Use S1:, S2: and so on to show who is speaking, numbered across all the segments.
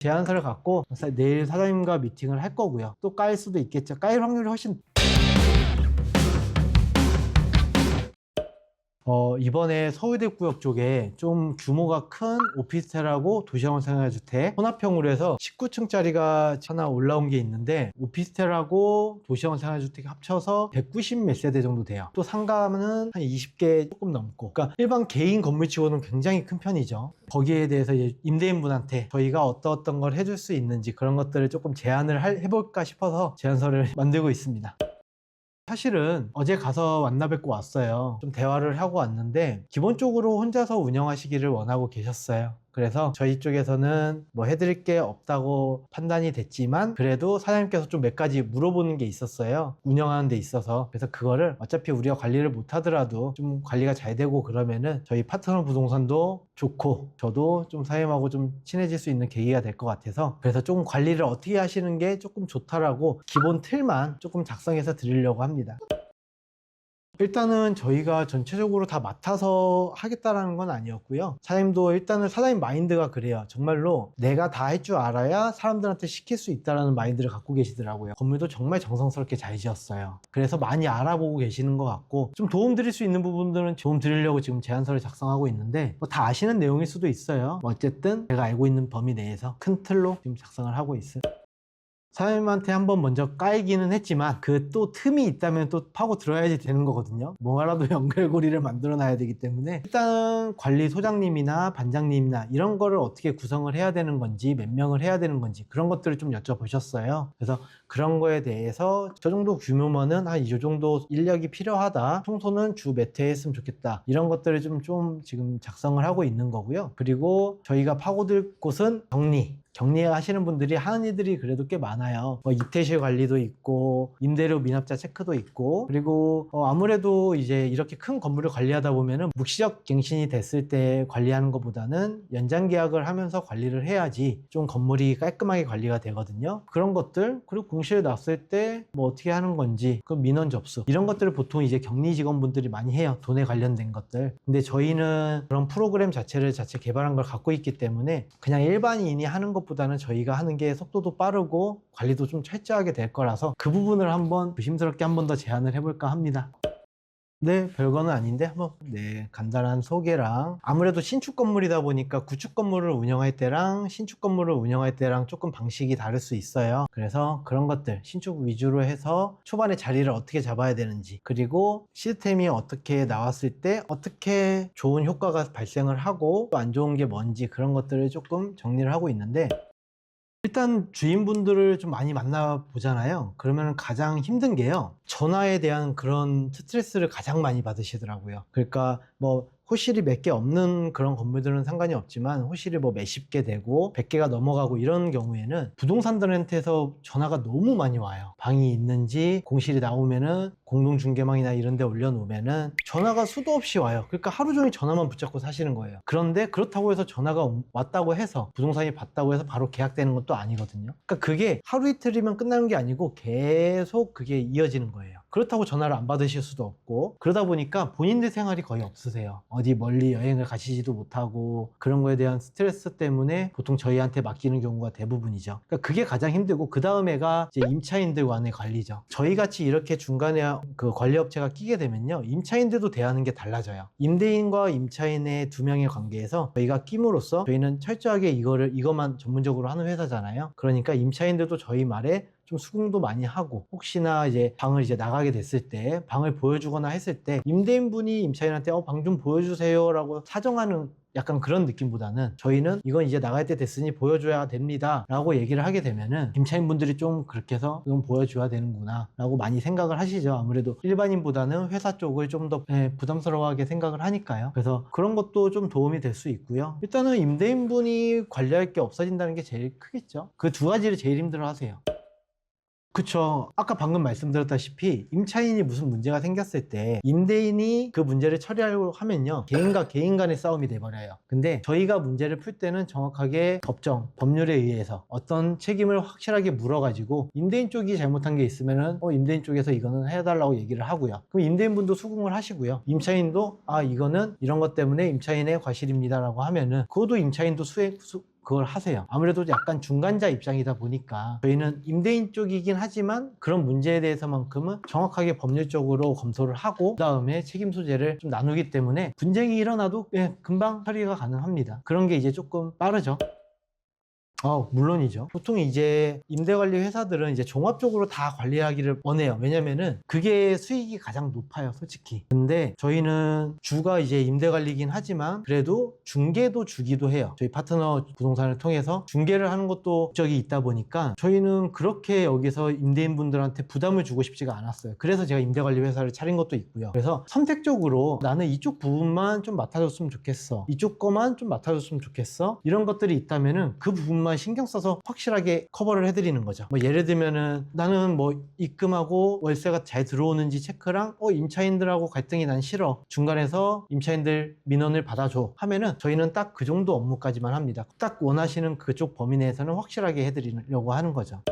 S1: 제안서를 갖고 내일 사장님과 미팅을 할 거고요. 또 까일 수도 있겠죠. 까일 확률이 훨씬 이번에 서울대 구역 쪽에 좀 규모가 큰 오피스텔하고 도시형 생활주택 혼합형으로 해서 19층짜리가 하나 올라온 게 있는데, 오피스텔하고 도시형 생활주택이 합쳐서 190 몇 세대 정도 돼요. 또 상가는 한 20개 조금 넘고, 그러니까 일반 개인 건물치고는 굉장히 큰 편이죠. 거기에 대해서 이제 임대인분한테 저희가 어떤 걸 해줄 수 있는지 그런 것들을 조금 제안을 해볼까 싶어서 제안서를 만들고 있습니다. 사실은 어제 가서 만나 뵙고 왔어요. 좀 대화를 하고 왔는데 기본적으로 혼자서 운영하시기를 원하고 계셨어요. 그래서 저희 쪽에서는 뭐 해드릴 게 없다고 판단이 됐지만, 그래도 사장님께서 좀 몇 가지 물어보는 게 있었어요. 운영하는 데 있어서. 그래서 그거를 어차피 우리가 관리를 못 하더라도 좀 관리가 잘 되고 그러면은 저희 파트너 부동산도 좋고 저도 좀 사장님하고 좀 친해질 수 있는 계기가 될 것 같아서, 그래서 조금 관리를 어떻게 하시는 게 조금 좋다라고 기본 틀만 조금 작성해서 드리려고 합니다. 일단은 저희가 전체적으로 다 맡아서 하겠다라는 건 아니었고요. 사장님도 일단은 사장님 마인드가 그래요. 정말로 내가 다 할 줄 알아야 사람들한테 시킬 수 있다는 마인드를 갖고 계시더라고요. 건물도 정말 정성스럽게 잘 지었어요. 그래서 많이 알아보고 계시는 것 같고, 좀 도움 드릴 수 있는 부분들은 도움 드리려고 지금 제안서를 작성하고 있는데, 뭐 다 아시는 내용일 수도 있어요. 뭐 어쨌든 제가 알고 있는 범위 내에서 큰 틀로 지금 작성을 하고 있어요. 사장님한테 한번 먼저 까이기는 했지만 그 또 틈이 있다면 또 파고 들어야지 되는 거거든요. 뭐라도 연결고리를 만들어 놔야 되기 때문에, 일단 관리 소장님이나 반장님이나 이런 거를 어떻게 구성을 해야 되는 건지, 몇 명을 해야 되는 건지 그런 것들을 좀 여쭤보셨어요. 그래서 그런 거에 대해서 저 정도 규모면은 한 이 정도 인력이 필요하다, 청소는 주 몇 회 했으면 좋겠다, 이런 것들을 좀 지금 작성을 하고 있는 거고요. 그리고 저희가 파고들 곳은 격리하시는 분들이 하는 일들이 그래도 꽤 많아요. 입퇴실 관리도 있고, 임대료 미납자 체크도 있고, 그리고 아무래도 이제 이렇게 큰 건물을 관리하다 보면은 묵시적 갱신이 됐을 때 관리하는 것보다는 연장 계약을 하면서 관리를 해야지 좀 건물이 깔끔하게 관리가 되거든요. 그런 것들, 그리고 공실에 났을 때 뭐 어떻게 하는 건지, 그 민원 접수, 이런 것들을 보통 이제 격리 직원분들이 많이 해요. 돈에 관련된 것들. 근데 저희는 그런 프로그램 자체 개발한 걸 갖고 있기 때문에 그냥 일반인이 하는 것보다는 저희가 하는 게 속도도 빠르고 관리도 좀 철저하게 될 거라서, 그 부분을 한번 조심스럽게 한 번 더 제안을 해볼까 합니다. 네, 별거는 아닌데 한번 간단한 소개랑, 아무래도 신축 건물이다 보니까 구축 건물을 운영할 때랑 신축 건물을 운영할 때랑 조금 방식이 다를 수 있어요. 그래서 그런 것들 신축 위주로 해서 초반에 자리를 어떻게 잡아야 되는지, 그리고 시스템이 어떻게 나왔을 때 어떻게 좋은 효과가 발생을 하고 또 안 좋은 게 뭔지, 그런 것들을 조금 정리를 하고 있는데, 일단 주인분들을 좀 많이 만나보잖아요. 그러면 가장 힘든 게요, 전화에 대한 그런 스트레스를 가장 많이 받으시더라고요. 그러니까 뭐 호실이 몇 개 없는 그런 건물들은 상관이 없지만, 호실이 뭐 몇십 개 되고 100개가 넘어가고 이런 경우에는 부동산들한테서 전화가 너무 많이 와요. 방이 있는지, 공실이 나오면은 공동중개망이나 이런 데 올려놓으면은 전화가 수도 없이 와요. 그러니까 하루 종일 전화만 붙잡고 사시는 거예요. 그런데 그렇다고 해서 전화가 왔다고 해서 부동산이 받다고 해서 바로 계약되는 것도 아니거든요. 그러니까 그게 하루 이틀이면 끝나는 게 아니고 계속 그게 이어지는 거예요. 그렇다고 전화를 안 받으실 수도 없고, 그러다 보니까 본인들 생활이 거의 없으세요. 어디 멀리 여행을 가시지도 못하고, 그런 거에 대한 스트레스 때문에 보통 저희한테 맡기는 경우가 대부분이죠. 그러니까 그게 가장 힘들고, 그 다음에가 이제 임차인들과의 관리죠. 저희 같이 이렇게 중간에 그 관리업체가 끼게 되면요, 임차인들도 대하는 게 달라져요. 임대인과 임차인의 두 명의 관계에서 저희가 끼므로써, 저희는 철저하게 이것만 전문적으로 하는 회사잖아요. 그러니까 임차인들도 저희 말에 좀 수긍도 많이 하고, 혹시나 이제 방을 이제 나가게 됐을 때, 방을 보여주거나 했을 때 임대인분이 임차인한테 방 좀 보여주세요 라고 사정하는 약간 그런 느낌보다는, 저희는 이건 이제 나갈 때 됐으니 보여줘야 됩니다 라고 얘기를 하게 되면은 임차인분들이 좀 그렇게 해서 이건 보여줘야 되는구나 라고 많이 생각을 하시죠. 아무래도 일반인보다는 회사 쪽을 좀 더 부담스러워하게 생각을 하니까요. 그래서 그런 것도 좀 도움이 될 수 있고요. 일단은 임대인분이 관리할 게 없어진다는 게 제일 크겠죠. 그 두 가지를 제일 힘들어 하세요. 그쵸. 아까 방금 말씀드렸다시피 임차인이 무슨 문제가 생겼을 때 임대인이 그 문제를 처리하려고 하면요, 개인과 개인 간의 싸움이 돼버려요. 근데 저희가 문제를 풀 때는 정확하게 법률에 의해서 어떤 책임을 확실하게 물어가지고, 임대인 쪽이 잘못한 게 있으면은 임대인 쪽에서 이거는 해달라고 얘기를 하고요. 그럼 임대인분도 수긍을 하시고요. 임차인도 이거는 이런 것 때문에 임차인의 과실입니다 라고 하면은 그것도 임차인도 그걸 하세요. 아무래도 약간 중간자 입장이다 보니까 저희는 임대인 쪽이긴 하지만 그런 문제에 대해서만큼은 정확하게 법률적으로 검토를 하고 그 다음에 책임 소재를 좀 나누기 때문에 분쟁이 일어나도 금방 처리가 가능합니다. 그런 게 이제 조금 빠르죠. 물론이죠. 보통 이제 임대관리 회사들은 이제 종합적으로 다 관리하기를 원해요. 왜냐면은 그게 수익이 가장 높아요, 솔직히. 근데 저희는 주가 이제 임대관리긴 하지만 그래도 중개도 주기도 해요. 저희 파트너 부동산을 통해서 중개를 하는 것도 목적이 있다 보니까 저희는 그렇게 여기서 임대인분들한테 부담을 주고 싶지가 않았어요. 그래서 제가 임대관리 회사를 차린 것도 있고요. 그래서 선택적으로 나는 이쪽 부분만 좀 맡아줬으면 좋겠어. 이쪽 거만 좀 맡아줬으면 좋겠어. 이런 것들이 있다면은 그 부분만 신경 써서 확실하게 커버를 해드리는 거죠. 뭐 예를 들면은 나는 뭐 입금하고 월세가 잘 들어오는지 체크랑 임차인들하고 갈등이 난 싫어. 중간에서 임차인들 민원을 받아줘 하면은 저희는 딱 그 정도 업무까지만 합니다. 딱 원하시는 그쪽 범위 내에서는 확실하게 해드리려고 하는 거죠.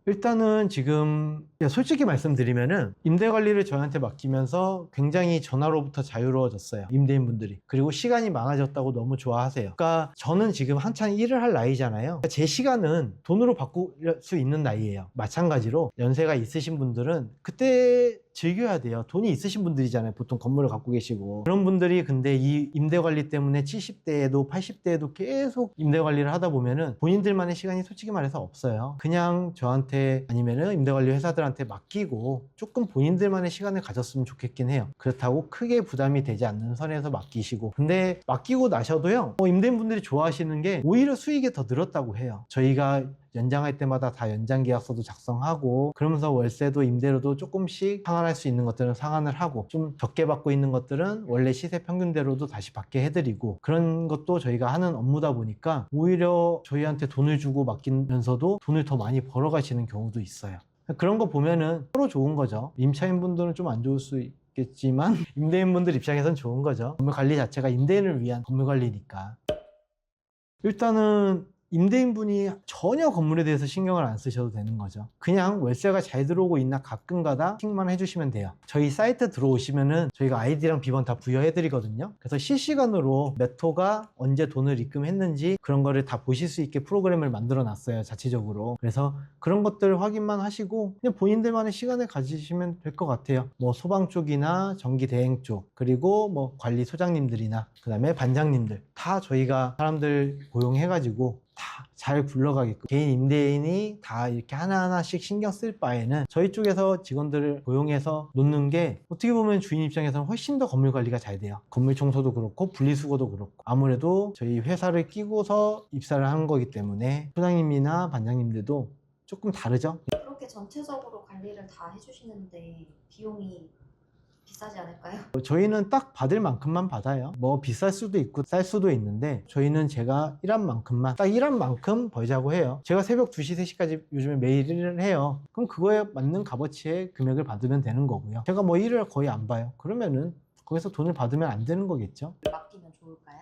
S1: 일단은 지금 솔직히 말씀드리면은 임대 관리를 저희한테 맡기면서 굉장히 전화로부터 자유로워졌어요, 임대인분들이. 그리고 시간이 많아졌다고 너무 좋아하세요. 그러니까 저는 지금 한창 일을 할 나이잖아요. 그러니까 제 시간은 돈으로 바꿀 수 있는 나이예요. 마찬가지로 연세가 있으신 분들은 그때 즐겨야 돼요. 돈이 있으신 분들이잖아요, 보통 건물을 갖고 계시고. 그런 분들이 근데 이 임대 관리 때문에 70대에도 80대에도 계속 임대 관리를 하다 보면은 본인들만의 시간이 솔직히 말해서 없어요. 그냥 저한테 아니면은 임대 관리 회사들한테 맡기고 조금 본인들만의 시간을 가졌으면 좋겠긴 해요. 그렇다고 크게 부담이 되지 않는 선에서 맡기시고. 근데 맡기고 나셔도요, 임대인분들이 좋아하시는 게 오히려 수익이 더 늘었다고 해요. 저희가 연장할 때마다 다 연장 계약서도 작성하고, 그러면서 월세도 임대료도 조금씩 상환할 수 있는 것들은 상환을 하고, 좀 적게 받고 있는 것들은 원래 시세 평균대로도 다시 받게 해드리고, 그런 것도 저희가 하는 업무다 보니까 오히려 저희한테 돈을 주고 맡기면서도 돈을 더 많이 벌어가시는 경우도 있어요. 그런 거 보면은 서로 좋은 거죠. 임차인분들은 좀 안 좋을 수 있겠지만 임대인분들 입장에선 좋은 거죠. 건물관리 자체가 임대인을 위한 건물관리니까. 일단은 임대인분이 전혀 건물에 대해서 신경을 안 쓰셔도 되는 거죠. 그냥 월세가 잘 들어오고 있나 가끔가다 체크만 해주시면 돼요. 저희 사이트 들어오시면은 저희가 아이디랑 비번 다 부여해 드리거든요. 그래서 실시간으로 몇 호가 언제 돈을 입금했는지 그런 거를 다 보실 수 있게 프로그램을 만들어 놨어요, 자체적으로. 그래서 그런 것들 확인만 하시고 그냥 본인들만의 시간을 가지시면 될 것 같아요. 뭐 소방 쪽이나 전기 대행 쪽, 그리고 뭐 관리 소장님들이나 그 다음에 반장님들 다 저희가 사람들 고용해가지고 다 잘 굴러가게끔, 개인 임대인이 다 이렇게 하나하나씩 신경 쓸 바에는 저희 쪽에서 직원들을 고용해서 놓는 게 어떻게 보면 주인 입장에서는 훨씬 더 건물 관리가 잘 돼요. 건물 청소도 그렇고 분리수거도 그렇고. 아무래도 저희 회사를 끼고서 입사를 한 거기 때문에 소장님이나 반장님들도 조금 다르죠.
S2: 그렇게 전체적으로 관리를 다 해주시는데 비용이 비싸지 않을까요?
S1: 저희는 딱 받을 만큼만 받아요. 뭐 비쌀 수도 있고 쌀 수도 있는데 저희는 제가 일한 만큼만, 딱 일한 만큼 벌자고 해요. 제가 새벽 2시, 3시까지 요즘에 매일 일을 해요. 그럼 그거에 맞는 값어치의 금액을 받으면 되는 거고요. 제가 뭐 일을 거의 안 봐요. 그러면은 거기서 돈을 받으면 안 되는 거겠죠.
S2: 맡기면 좋을까요?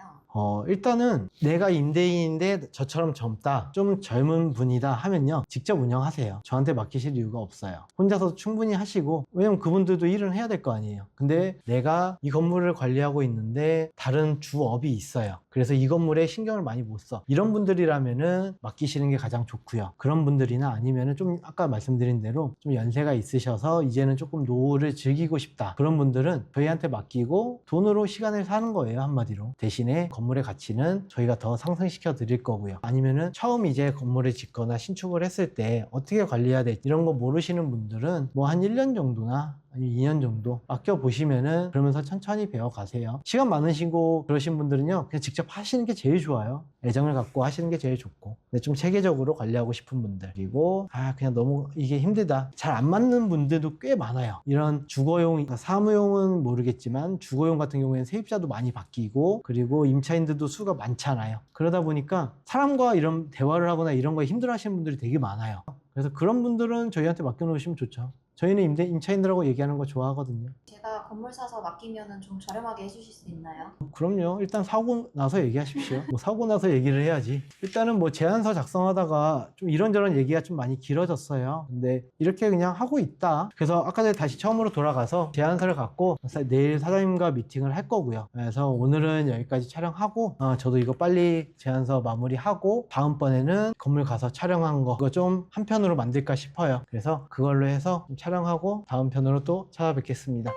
S1: 일단은 내가 임대인인데 저처럼 젊다, 좀 젊은 분이다 하면요, 직접 운영하세요. 저한테 맡기실 이유가 없어요. 혼자서 충분히 하시고, 왜냐면 그분들도 일은 해야 될 거 아니에요. 근데 내가 이 건물을 관리하고 있는데 다른 주업이 있어요. 그래서 이 건물에 신경을 많이 못 써. 이런 분들이라면은 맡기시는 게 가장 좋고요. 그런 분들이나 아니면은 좀 아까 말씀드린 대로 좀 연세가 있으셔서 이제는 조금 노후를 즐기고 싶다, 그런 분들은 저희한테 맡기고 돈으로 시간을 사는 거예요, 한마디로. 대신에 건물의 가치는 저희가 더 상승시켜 드릴 거고요. 아니면은 처음 이제 건물을 짓거나 신축을 했을 때 어떻게 관리해야 될지 이런 거 모르시는 분들은 뭐 한 1년 정도나 아니면 2년 정도 맡겨보시면은 그러면서 천천히 배워가세요. 시간 많으시고 그러신 분들은요, 그냥 직접 하시는 게 제일 좋아요. 애정을 갖고 하시는 게 제일 좋고. 근데 좀 체계적으로 관리하고 싶은 분들, 그리고 그냥 너무 이게 힘들다, 잘 안 맞는 분들도 꽤 많아요. 이런 주거용, 사무용은 모르겠지만 주거용 같은 경우에는 세입자도 많이 바뀌고, 그리고 임차인들도 수가 많잖아요. 그러다 보니까 사람과 이런 대화를 하거나 이런 거에 힘들어 하시는 분들이 되게 많아요. 그래서 그런 분들은 저희한테 맡겨놓으시면 좋죠. 저희는 임차인들하고 얘기하는 거 좋아하거든요.
S2: 제가 저희가 건물 사서 맡기면은 좀 저렴하게 해주실 수 있나요?
S1: 그럼요. 일단 사고 나서 얘기하십시오. 뭐 사고 나서 얘기를 해야지. 일단은 뭐 제안서 작성하다가 좀 이런저런 얘기가 좀 많이 길어졌어요. 근데 이렇게 그냥 하고 있다. 그래서 아까 전에 다시 처음으로 돌아가서 제안서를 갖고 내일 사장님과 미팅을 할 거고요. 그래서 오늘은 여기까지 촬영하고 저도 이거 빨리 제안서 마무리하고 다음번에는 건물 가서 촬영한 거 그거 좀 한 편으로 만들까 싶어요. 그래서 그걸로 해서 좀 촬영하고 다음 편으로 또 찾아뵙겠습니다.